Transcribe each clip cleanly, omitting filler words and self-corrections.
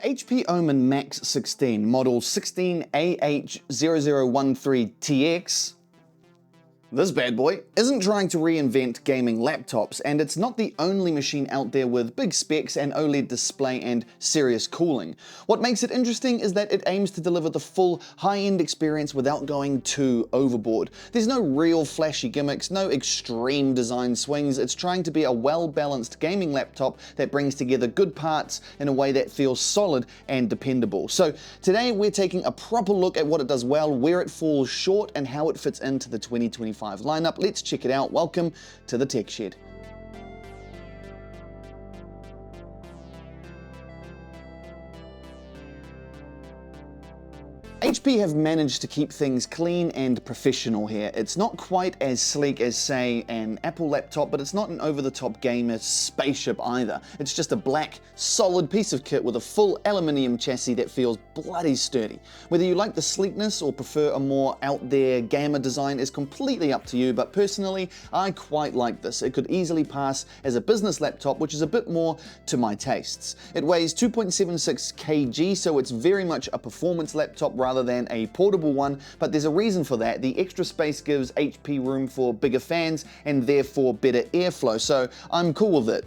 HP OMEN MAX 16, model 16AH0013TX, this bad boy isn't trying to reinvent gaming laptops, and it's not the only machine out there with big specs, an OLED display, and serious cooling. What makes it interesting is that it aims to deliver the full high-end experience without going too overboard. There's no real flashy gimmicks, no extreme design swings. It's trying to be a well-balanced gaming laptop that brings together good parts in a way that feels solid and dependable. So today we're taking a proper look at what it does well, where it falls short, and how it fits into the 2025 lineup. Let's check it out. Welcome to the Tech Shed. HP have managed to keep things clean and professional here. It's not quite as sleek as, say, an Apple laptop, but it's not an over-the-top gamer spaceship either. It's just a black, solid piece of kit with a full aluminium chassis that feels bloody sturdy. Whether you like the sleekness or prefer a more out-there gamer design is completely up to you, but personally, I quite like this. It could easily pass as a business laptop, which is a bit more to my tastes. It weighs 2.76 kg, so it's very much a performance laptop rather than a portable one, but there's a reason for that. The extra space gives HP room for bigger fans and therefore better airflow, so I'm cool with it.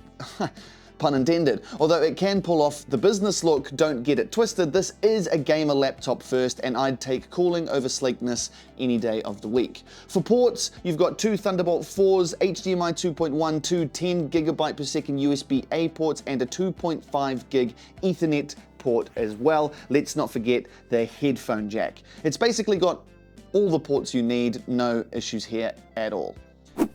Pun intended. Although it can pull off the business look, don't get it twisted, this is a gamer laptop first, and I'd take cooling over sleekness any day of the week. For ports, you've got two Thunderbolt 4s, HDMI 2.1, two 10 GB per second USB-A ports, and a 2.5 gig Ethernet port as well. Let's not forget the headphone jack. It's basically got all the ports you need, no issues here at all.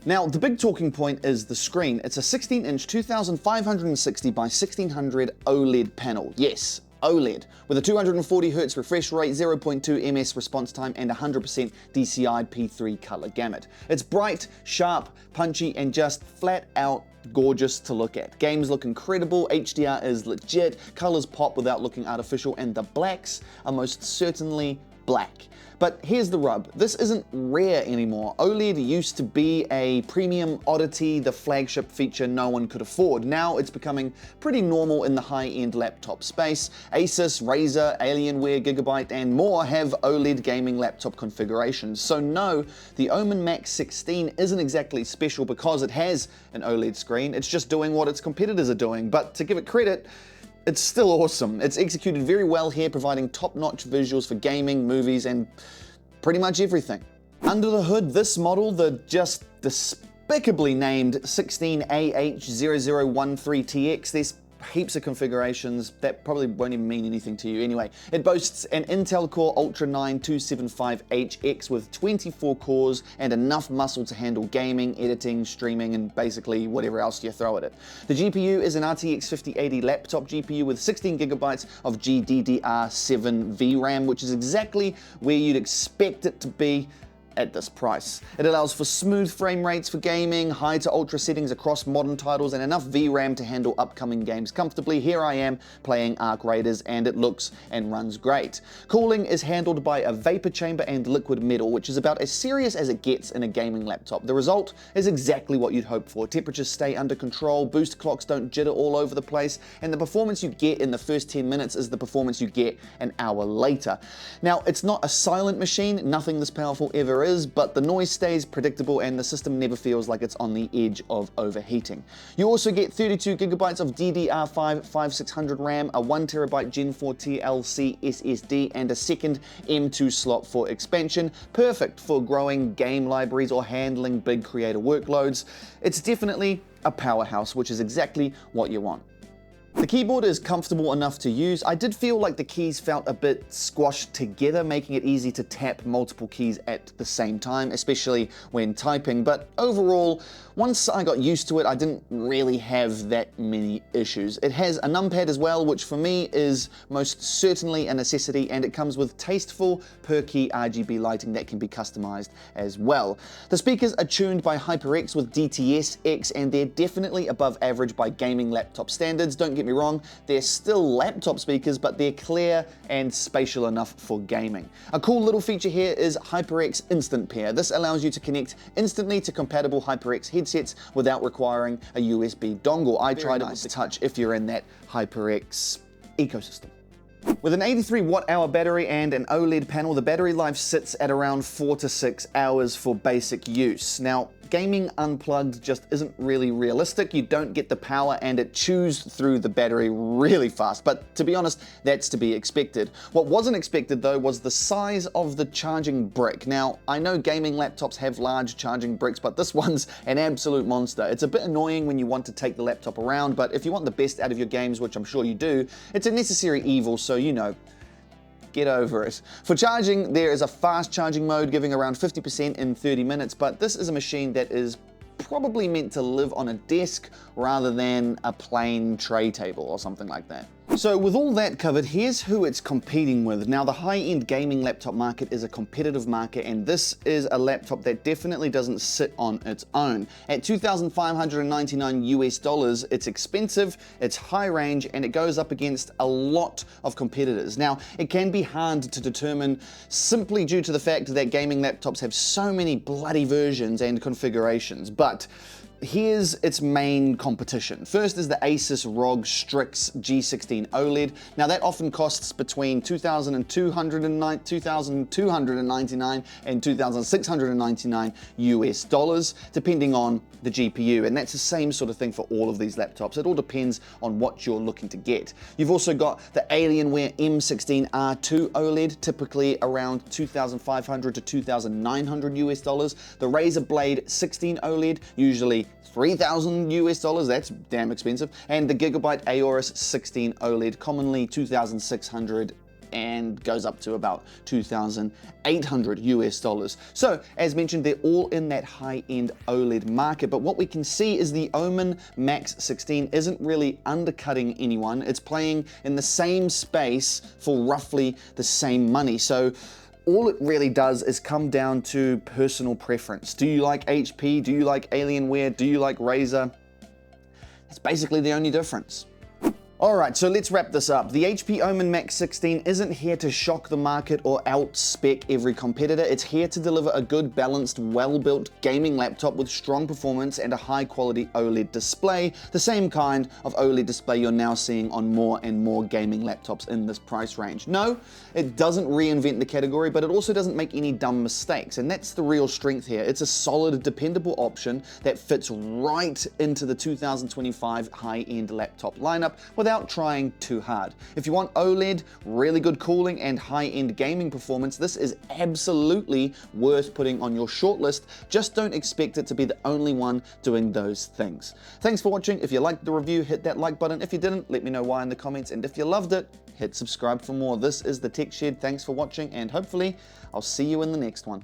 Now, the big talking point is the screen. It's a 16-inch 2560 by 1600 OLED panel. Yes, OLED, with a 240 Hz refresh rate, 0.2 ms response time, and 100% DCI P3 color gamut. It's bright, sharp, punchy, and just flat out gorgeous to look at. Games look incredible, HDR is legit, colors pop without looking artificial, and the blacks are most certainly black. But here's the rub, this isn't rare anymore. OLED used to be a premium oddity, the flagship feature no one could afford. Now it's becoming pretty normal in the high-end laptop space. Asus, Razer, Alienware, Gigabyte, and more have OLED gaming laptop configurations. So no, the OMEN MAX 16 isn't exactly special because it has an OLED screen, it's just doing what its competitors are doing. But to give it credit, it's still awesome. It's executed very well here, providing top-notch visuals for gaming, movies, and pretty much everything. Under the hood, this model, the just despicably named 16AH0013TX, there's heaps of configurations that probably won't even mean anything to you anyway. It boasts an Intel Core Ultra 9 275HX with 24 cores and enough muscle to handle gaming, editing, streaming, and basically whatever else you throw at it. The GPU is an RTX 5080 laptop GPU with 16 GB of GDDR7 VRAM, which is exactly where you'd expect it to be at this price. It allows for smooth frame rates for gaming, high to ultra settings across modern titles, and enough VRAM to handle upcoming games comfortably. Here I am playing Arc Raiders, and it looks and runs great. Cooling is handled by a vapor chamber and liquid metal, which is about as serious as it gets in a gaming laptop. The result is exactly what you'd hope for. Temperatures stay under control, boost clocks don't jitter all over the place, and the performance you get in the first 10 minutes is the performance you get an hour later. Now, it's not a silent machine, nothing this powerful ever is, but the noise stays predictable and the system never feels like it's on the edge of overheating. You also get 32 GB of DDR5 5600 RAM, a 1TB Gen 4 TLC SSD, and a second M2 slot for expansion, perfect for growing game libraries or handling big creator workloads. It's definitely a powerhouse, which is exactly what you want. The keyboard is comfortable enough to use. I did feel like the keys felt a bit squashed together, making it easy to tap multiple keys at the same time, especially when typing, but overall, once I got used to it, I didn't really have that many issues. It has a numpad as well, which for me is most certainly a necessity, and it comes with tasteful, perky RGB lighting that can be customized as well. The speakers are tuned by HyperX with DTS-X, and they're definitely above average by gaming laptop standards. Don't get me wrong, they're still laptop speakers, but they're clear and spatial enough for gaming. A cool little feature here is HyperX Instant Pair. This allows you to connect instantly to compatible HyperX headsets without requiring a USB dongle. I tried it with the touch if you're in that HyperX ecosystem. With an 83 watt-hour battery and an OLED panel, the battery life sits at around 4 to 6 hours for basic use. Now, gaming unplugged just isn't really realistic. You don't get the power and it chews through the battery really fast, but to be honest, that's to be expected. What wasn't expected though was the size of the charging brick. Now, I know gaming laptops have large charging bricks, but this one's an absolute monster. It's a bit annoying when you want to take the laptop around, but if you want the best out of your games, which I'm sure you do, it's a necessary evil, so you know, get over it. For charging, there is a fast charging mode giving around 50% in 30 minutes, but this is a machine that is probably meant to live on a desk rather than a plain tray table or something like that. So with all that covered, here's who it's competing with. Now, the high-end gaming laptop market is a competitive market, and this is a laptop that definitely doesn't sit on its own. At $2,599 US, it's expensive, it's high range, and it goes up against a lot of competitors. Now, it can be hard to determine simply due to the fact that gaming laptops have so many bloody versions and configurations, but here's its main competition. First is the Asus ROG Strix G16 OLED. Now that often costs between $2,299 and $2,699 US, depending on the GPU. And that's the same sort of thing for all of these laptops. It all depends on what you're looking to get. You've also got the Alienware M16R2 OLED, typically around $2,500 to $2,900 US. The Razer Blade 16 OLED, usually $3,000 US, that's damn expensive, and the Gigabyte Aorus 16 OLED, commonly $2,600 and goes up to about $2,800 US. So, as mentioned, they're all in that high-end OLED market, but what we can see is the OMEN MAX 16 isn't really undercutting anyone. It's playing in the same space for roughly the same money. So, all it really does is come down to personal preference. Do you like HP? Do you like Alienware? Do you like Razer? That's basically the only difference. Alright, so let's wrap this up. The HP OMEN MAX 16 isn't here to shock the market or out-spec every competitor. It's here to deliver a good, balanced, well-built gaming laptop with strong performance and a high-quality OLED display, the same kind of OLED display you're now seeing on more and more gaming laptops in this price range. No, it doesn't reinvent the category, but it also doesn't make any dumb mistakes, and that's the real strength here. It's a solid, dependable option that fits right into the 2025 high-end laptop lineup without trying too hard. If you want OLED, really good cooling, and high-end gaming performance, this is absolutely worth putting on your shortlist. Just don't expect it to be the only one doing those things. Thanks for watching. If you liked the review, hit that like button. If you didn't, let me know why in the comments, and if you loved it, hit subscribe for more. This is the Tech Shed. Thanks for watching, and hopefully I'll see you in the next one.